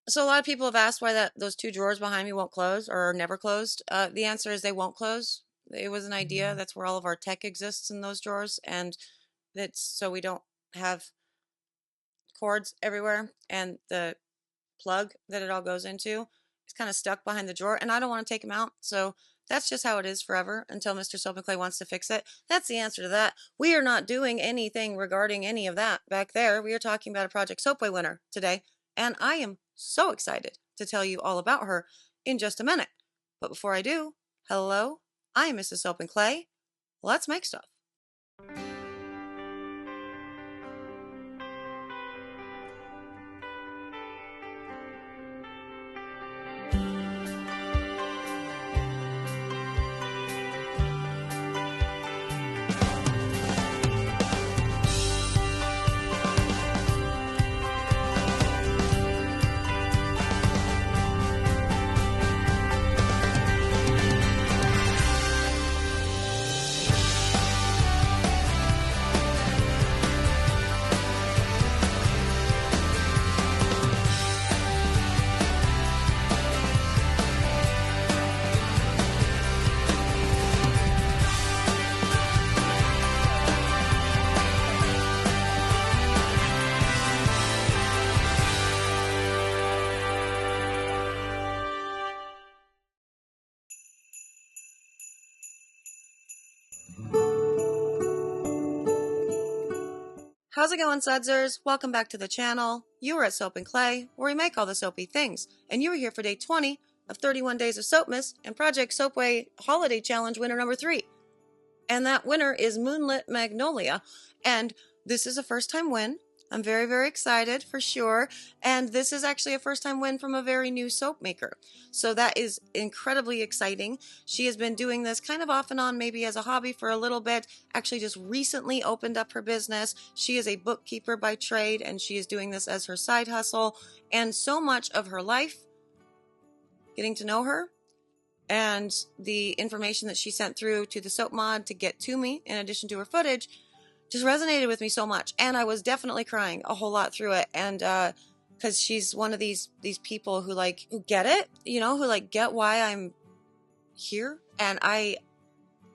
So a lot of people have asked why those two drawers behind me won't close or are never closed. The answer is they won't close. It was an idea. That's where all of our tech exists, in those drawers, and that's so we don't have cords everywhere, and the plug that it all goes into is kind of stuck behind the drawer, and I don't want to take them out. So that's just how it is forever until Mr. Soap and Clay wants to fix it. That's the answer to that. We are not doing anything regarding any of that back there. We are talking about a Project Soapway winner today, and I am so excited to tell you all about her in just a minute. But before I do, hello, I am Mrs. Soap and Clay. Let's make stuff. How's it going, Sudsers? Welcome back to the channel. You are at Soap and Clay, where we make all the soapy things, and you are here for day 20 of 31 Days of Soapmas and Project Soapway Holiday Challenge winner number 3. And that winner is Moonlit Magnolia, and this is a first-time win. I'm very, very excited for sure, and this is actually a first-time win from a very new soap maker. So that is incredibly exciting. She has been doing this kind of off and on, maybe as a hobby for a little bit, actually just recently opened up her business. She is a bookkeeper by trade, and she is doing this as her side hustle, and so much of her life, getting to know her, and the information that she sent through to the Soap Mod to get to me, in addition to her footage, just resonated with me so much, and I was definitely crying a whole lot through it. And because she's one of these people who get it, who get why I'm here, and I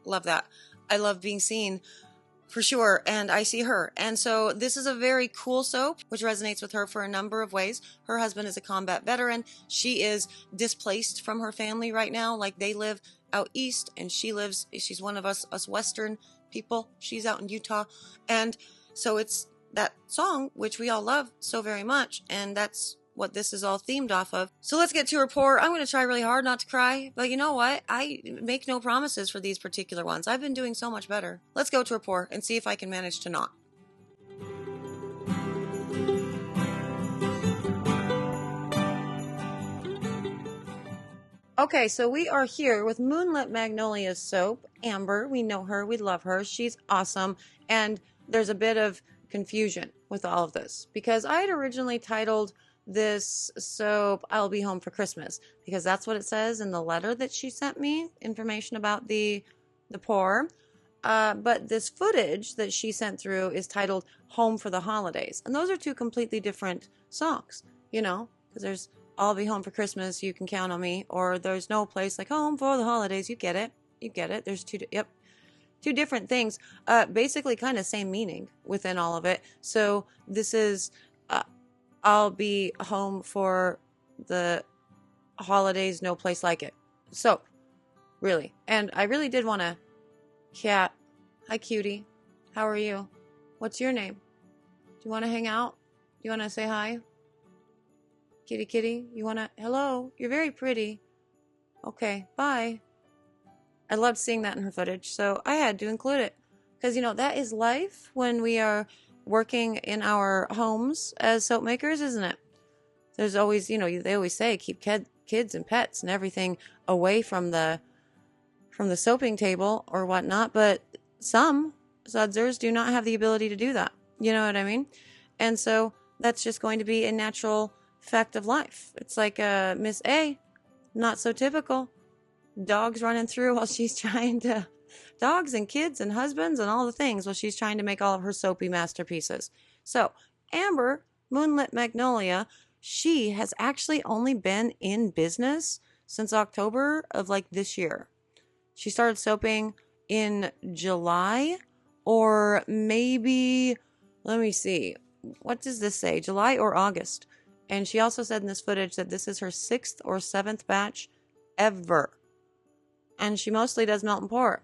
love that. I love being seen for sure, and I see her. And so this is a very cool soap, which resonates with her for a number of ways. Her husband is a combat veteran. She is displaced from her family right now. Like, they live out east, and she's one of us Western people. She's out in Utah. And so it's that song, which we all love so very much, and that's what this is all themed off of. So let's get to her pour. I'm going to try really hard not to cry, but you know what? I make no promises for these particular ones. I've been doing so much better. Let's go to her pour and see if I can manage to not. Okay, so we are here with Moonlit Magnolia soap. Amber, we know her, we love her, she's awesome, and there's a bit of confusion with all of this because I had originally titled this soap I'll Be Home for Christmas, because that's what it says in the letter that she sent me, information about the pour. But this footage that she sent through is titled Home for the Holidays, and those are two completely different songs, because there's I'll Be Home for Christmas, You Can Count on Me, or There's No Place Like Home for the Holidays. You get it. There's two different things, basically kind of same meaning within all of it. So this is I'll be home for the holidays, no place like it. So, really. And I really did want to cat. Hi, cutie. How are you? What's your name? Do you want to hang out? Do you want to say hi? Kitty, kitty, you want to... Hello, you're very pretty. Okay, bye. I loved seeing that in her footage, so I had to include it. Because, that is life when we are working in our homes as soap makers, isn't it? There's always, they always say keep kids and pets and everything away from the soaping table or whatnot, but some sudsers do not have the ability to do that. You know what I mean? And so that's just going to be a natural fact of life. It's like Miss A, not so typical. Dogs running through while she's trying to... Dogs and kids and husbands and all the things while she's trying to make all of her soapy masterpieces. So, Amber, Moonlit Magnolia, she has actually only been in business since October of like this year. She started soaping in July, or maybe, let me see, what does this say? July or August. And she also said in this footage that this is her 6th or 7th batch ever. And she mostly does melt and pour,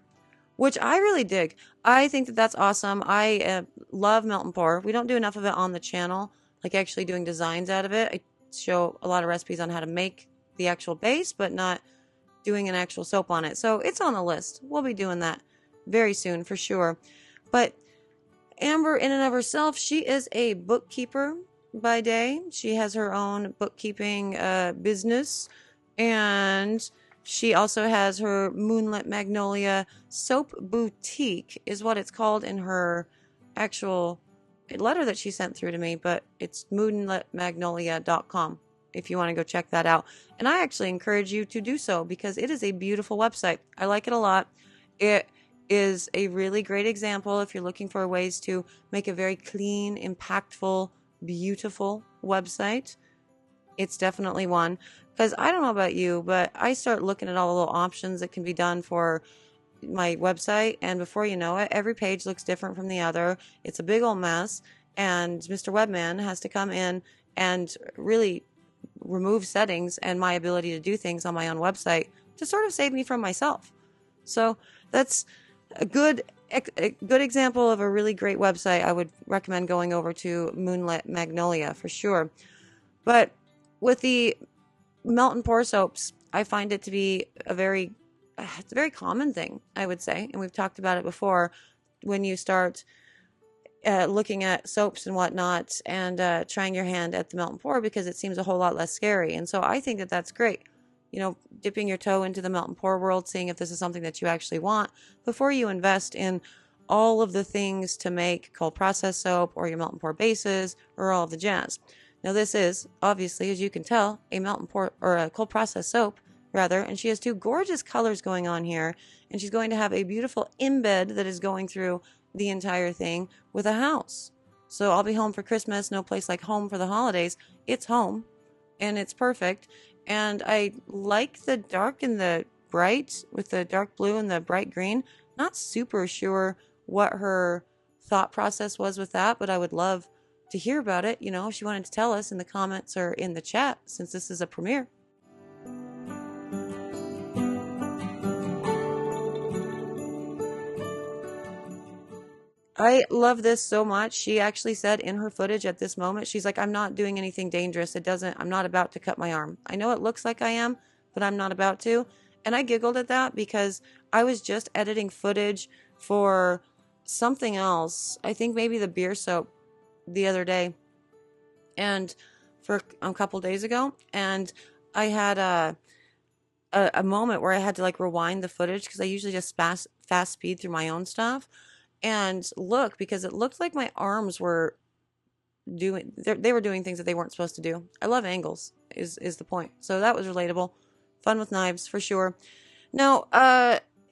which I really dig. I think that that's awesome. I love melt and pour. We don't do enough of it on the channel, like actually doing designs out of it. I show a lot of recipes on how to make the actual base, but not doing an actual soap on it. So it's on the list. We'll be doing that very soon for sure. But Amber, in and of herself, she is a bookkeeper by day. She has her own bookkeeping business, and she also has her Moonlit Magnolia Soap Boutique, is what it's called in her actual letter that she sent through to me, but it's moonlitmagnolia.com if you want to go check that out. And I actually encourage you to do so because it is a beautiful website. I like it a lot. It is a really great example if you're looking for ways to make a very clean, impactful, beautiful website. It's definitely one, because I don't know about you, but I start looking at all the little options that can be done for my website, and before you know it, every page looks different from the other. It's a big old mess, and Mr. Webman has to come in and really remove settings and my ability to do things on my own website to sort of save me from myself. So that's a good example of a really great website. I would recommend going over to Moonlit Magnolia for sure. But with the melt and pour soaps, I find it to be it's a very common thing, I would say, and we've talked about it before. When you start looking at soaps and whatnot, and trying your hand at the melt and pour, because it seems a whole lot less scary. And so I think that that's great. Dipping your toe into the melt and pour world, seeing if this is something that you actually want before you invest in all of the things to make cold process soap or your melt and pour bases or all of the jazz. Now this is, obviously, as you can tell, a melt and pour, or a cold process soap, rather, and she has two gorgeous colors going on here, and she's going to have a beautiful embed that is going through the entire thing with a house. So I'll be home for Christmas, no place like home for the holidays. It's home, and it's perfect. And I like the dark and the bright with the dark blue and the bright green. Not super sure what her thought process was with that, but I would love to hear about it. If she wanted to tell us in the comments or in the chat, since this is a premiere. I love this so much. She actually said in her footage at this moment, she's like, I'm not doing anything dangerous. I'm not about to cut my arm. I know it looks like I am, but I'm not about to. And I giggled at that because I was just editing footage for something else. I think maybe the beer soap the other day, and for a couple days ago. And I had a moment where I had to like rewind the footage because I usually just fast speed through my own stuff. And look, because it looked like my arms were they were doing things that they weren't supposed to do. I love angles is the point. So that was relatable. Fun with knives for sure. Now,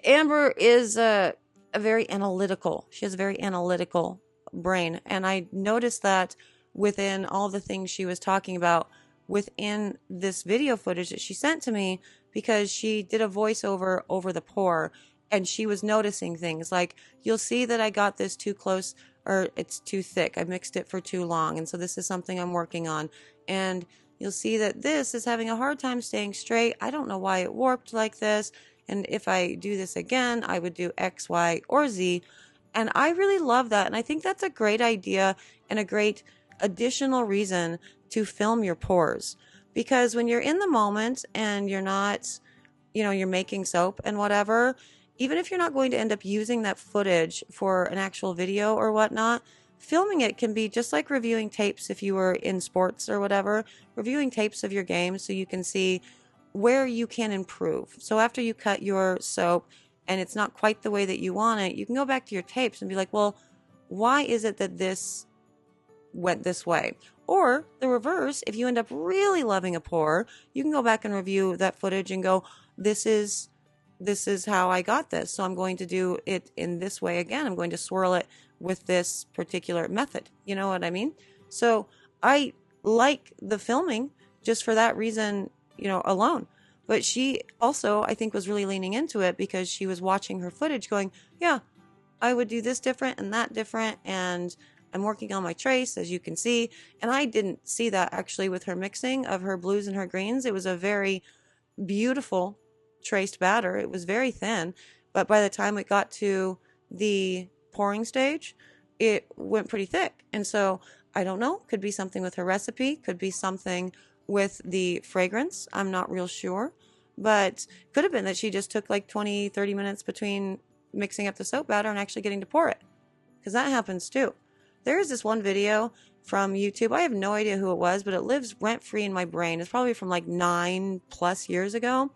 Amber is a very analytical. She has a very analytical brain. And I noticed that within all the things she was talking about within this video footage that she sent to me, because she did a voiceover over the pour. And she was noticing things like, you'll see that I got this too close, or it's too thick. I mixed it for too long. And so this is something I'm working on. And you'll see that this is having a hard time staying straight. I don't know why it warped like this. And if I do this again, I would do X, Y, or Z. And I really love that. And I think that's a great idea and a great additional reason to film your pours. Because when you're in the moment and you're not, you're making soap and whatever, even if you're not going to end up using that footage for an actual video or whatnot, filming it can be just like reviewing tapes if you were in sports or whatever, reviewing tapes of your game so you can see where you can improve. So after you cut your soap and it's not quite the way that you want it, you can go back to your tapes and be like, well, why is it that this went this way? Or the reverse, if you end up really loving a pour, you can go back and review that footage and go, this is how I got this. So I'm going to do it in this way again. I'm going to swirl it with this particular method. You know what I mean? So I like the filming just for that reason, alone. But she also, I think, was really leaning into it because she was watching her footage going, yeah, I would do this different and that different. And I'm working on my trace, as you can see. And I didn't see that actually with her mixing of her blues and her greens. It was a very beautiful traced batter. It was very thin. But by the time it got to the pouring stage, it went pretty thick. And so I don't know, could be something with her recipe, could be something with the fragrance. I'm not real sure, but could have been that she just took like 20, 30 minutes between mixing up the soap batter and actually getting to pour it, because that happens too. There is this one video from YouTube. I have no idea who it was, but it lives rent free in my brain. It's probably from like 9+ years ago,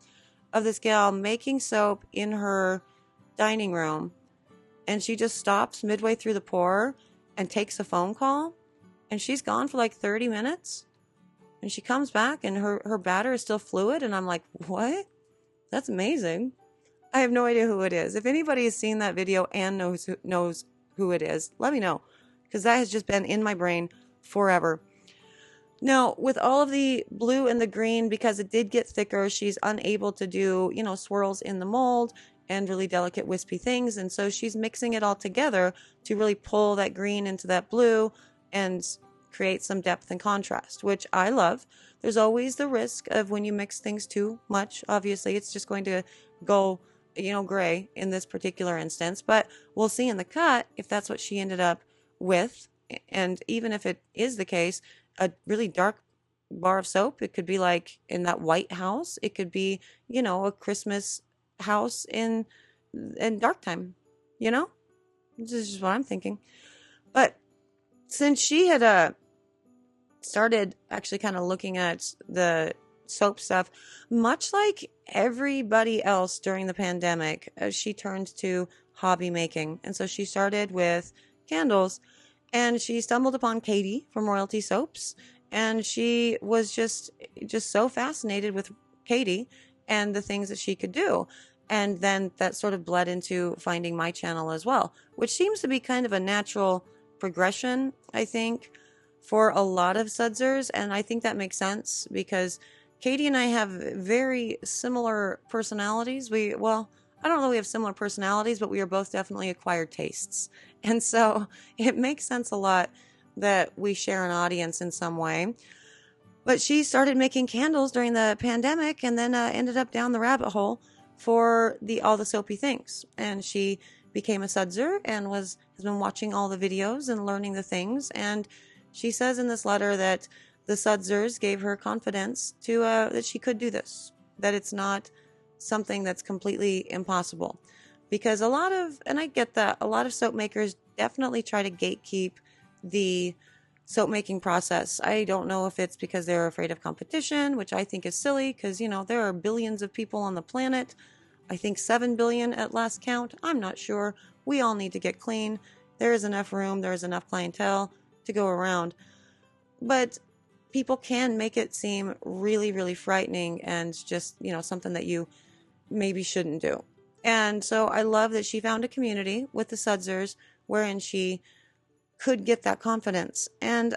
of this gal making soap in her dining room. And she just stops midway through the pour and takes a phone call. And she's gone for like 30 minutes. And she comes back and her batter is still fluid. And I'm like, what? That's amazing. I have no idea who it is. If anybody has seen that video and knows who it is, let me know. Because that has just been in my brain forever. Now, with all of the blue and the green, because it did get thicker, she's unable to do, swirls in the mold and really delicate wispy things. And so she's mixing it all together to really pull that green into that blue and create some depth and contrast, which I love. There's always the risk of when you mix things too much. Obviously, it's just going to go, gray in this particular instance. But we'll see in the cut if that's what she ended up with. And even if it is the case, a really dark bar of soap, it could be like in that white house. It could be, a Christmas house in dark time, This is just what I'm thinking. But since she had started actually kind of looking at the soap stuff, much like everybody else during the pandemic, she turned to hobby making. And so she started with candles, and she stumbled upon Katie from Royalty Soaps, and she was just so fascinated with Katie and the things that she could do. And then that sort of bled into finding my channel as well, which seems to be kind of a natural progression, I think, for a lot of sudsers. And I think that makes sense because Katie and I have very similar personalities. I don't know we have similar personalities, but we are both definitely acquired tastes. And so it makes sense a lot that we share an audience in some way. But she started making candles during the pandemic and then ended up down the rabbit hole for all the soapy things. And she became a sudser and has been watching all the videos and learning the things. And she says in this letter that the sudsers gave her confidence to that she could do this, that it's not something that's completely impossible. Because and I get that, a lot of soap makers definitely try to gatekeep the soap making process. I don't know if it's because they're afraid of competition, which I think is silly because, there are billions of people on the planet. I think 7 billion at last count. I'm not sure. We all need to get clean. There is enough room. There is enough clientele to go around. But people can make it seem really, really frightening and just, something that you maybe shouldn't do. And so I love that she found a community with the sudsers wherein she could get that confidence. And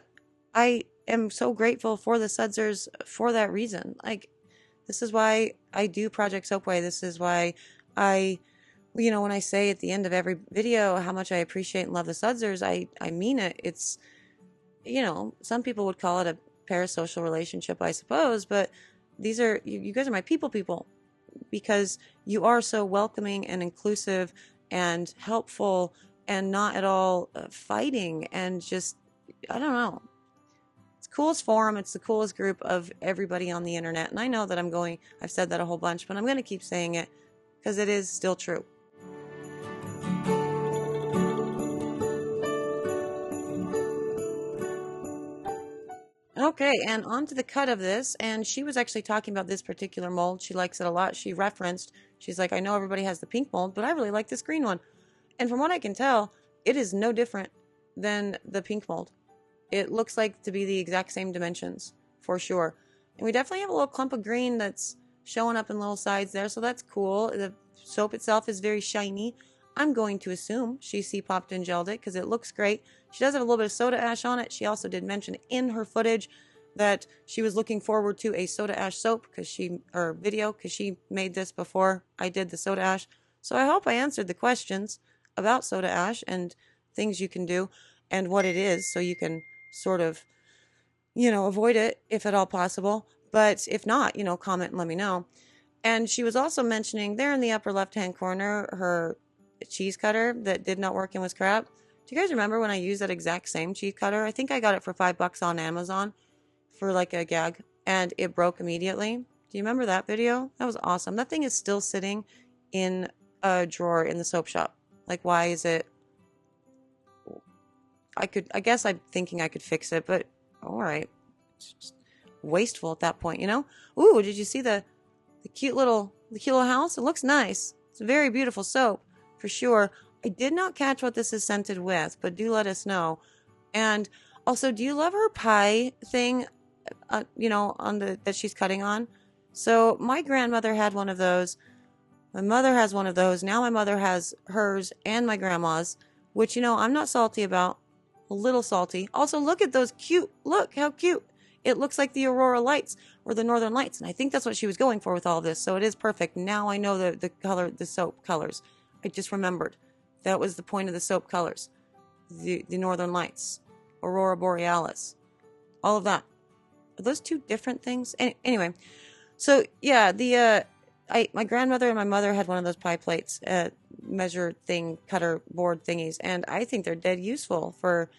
I am so grateful for the sudsers for that reason. Like, this is why I do Project Soapway. This is why when I say at the end of every video how much I appreciate and love the sudsers, I mean it. It's, some people would call it a parasocial relationship, I suppose, but these are, you guys are my people, because you are so welcoming and inclusive and helpful and not at all fighting and just, I don't know. It's the coolest forum. It's the coolest group of everybody on the internet. And I know that I've said that a whole bunch, but I'm going to keep saying it because it is still true. Okay, and on to the cut of this, and she was actually talking about this particular mold. She likes it a lot. She's like, I know everybody has the pink mold, but I really like this green one. And from what I can tell, it is no different than the pink mold. It looks like to be the exact same dimensions, for sure. And we definitely have a little clump of green that's showing up in little sides there, so that's cool. The soap itself is very shiny. I'm going to assume she popped and gelled it because it looks great. She does have a little bit of soda ash on it. She also did mention in her footage that she was looking forward to a soda ash soap or video because she made this before I did the soda ash. So I hope I answered the questions about soda ash and things you can do and what it is, so you can sort of, avoid it if at all possible. But if not, comment and let me know. And she was also mentioning there in the upper left-hand corner her cheese cutter that did not work and was crap. Do you guys remember when I used that exact same cheese cutter? I think I got it for $5 on Amazon for like a gag, and it broke immediately. Do you remember that video? That was awesome. That thing is still sitting in a drawer in the soap shop. Like, why is it? I guess I'm thinking I could fix it, but all right. It's just wasteful at that point, Ooh, did you see the cute little house? It looks nice. It's a very beautiful soap for sure. I did not catch what this is scented with, but do let us know. And also, do you love her pie thing, on that she's cutting on? So my grandmother had one of those. My mother has one of those. Now my mother has hers and my grandma's, which, I'm not salty about. A little salty. Also, look at those look how cute. It looks like the Aurora Lights or the Northern Lights. And I think that's what she was going for with all this. So it is perfect. Now I know the soap colors. I just remembered. That was the point of the soap colors. The Northern Lights. Aurora Borealis. All of that. Are those two different things? Anyway. So yeah, my grandmother and my mother had one of those pie plates, cutter board thingies. And I think they're dead useful for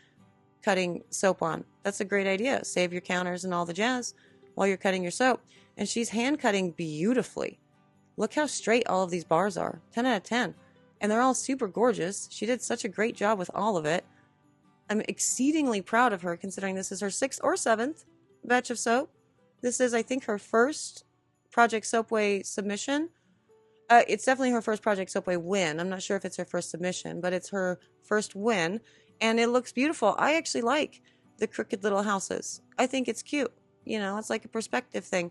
cutting soap on. That's a great idea. Save your counters and all the jazz while you're cutting your soap. And she's hand cutting beautifully. Look how straight all of these bars are. 10 out of 10. And they're all super gorgeous. She did such a great job with all of it. I'm exceedingly proud of her, considering this is her 6th or 7th batch of soap. This is, I think, her first Project Soapway submission. It's definitely her first Project Soapway win. I'm not sure if it's her first submission, but it's her first win. And it looks beautiful. I actually like the crooked little houses. I think it's cute. It's like a perspective thing.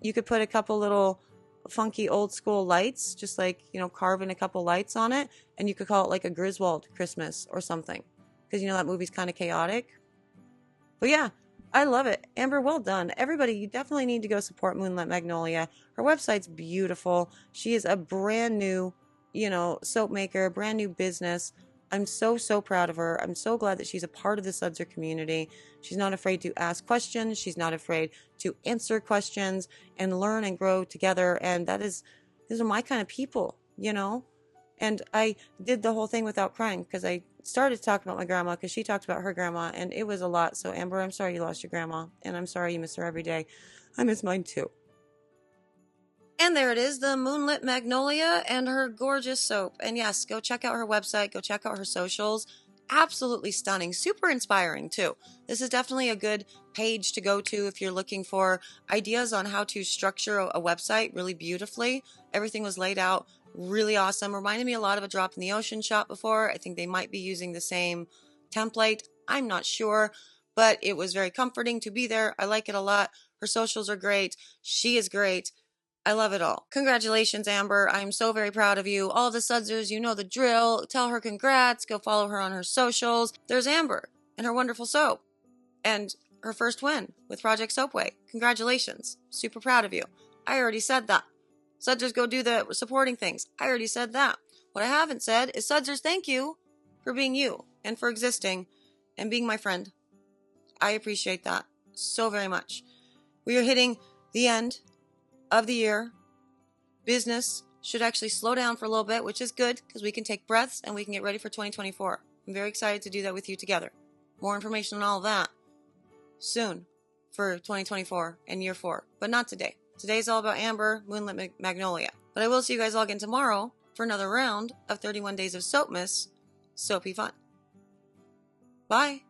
You could put a couple little funky old school lights, just like, carving a couple lights on it. And you could call it like a Griswold Christmas or something. Because, that movie's kind of chaotic. But yeah, I love it. Amber, well done. Everybody, you definitely need to go support Moonlit Magnolia. Her website's beautiful. She is a brand new, soap maker, brand new business. I'm so, so proud of her. I'm so glad that she's a part of the Sudser community. She's not afraid to ask questions. She's not afraid to answer questions and learn and grow together. And these are my kind of people, And I did the whole thing without crying because I started to talk about my grandma because she talked about her grandma, and it was a lot. So, Amber, I'm sorry you lost your grandma, and I'm sorry you miss her every day. I miss mine too. And there it is, the Moonlit Magnolia and her gorgeous soap. And yes, go check out her website. Go check out her socials. Absolutely stunning. Super inspiring, too. This is definitely a good page to go to if you're looking for ideas on how to structure a website really beautifully. Everything was laid out really awesome. Reminded me a lot of a Drop in the Ocean shop before. I think they might be using the same template. I'm not sure, but it was very comforting to be there. I like it a lot. Her socials are great. She is great. I love it all. Congratulations, Amber. I'm so very proud of you. All the Sudsers, you know the drill. Tell her congrats. Go follow her on her socials. There's Amber and her wonderful soap and her first win with Project Soapway. Congratulations. Super proud of you. I already said that. Sudsers, go do the supporting things. I already said that. What I haven't said is, Sudsers, thank you for being you and for existing and being my friend. I appreciate that so very much. We are hitting the end of the year. Business should actually slow down for a little bit, which is good because we can take breaths and we can get ready for 2024. I'm very excited to do that with you together. More information on all of that soon for 2024 and year 4, but not today. Today's all about Amber, Moonlit Magnolia. But I will see you guys all again tomorrow for another round of 31 Days of Soapmas. Soapy fun. Bye.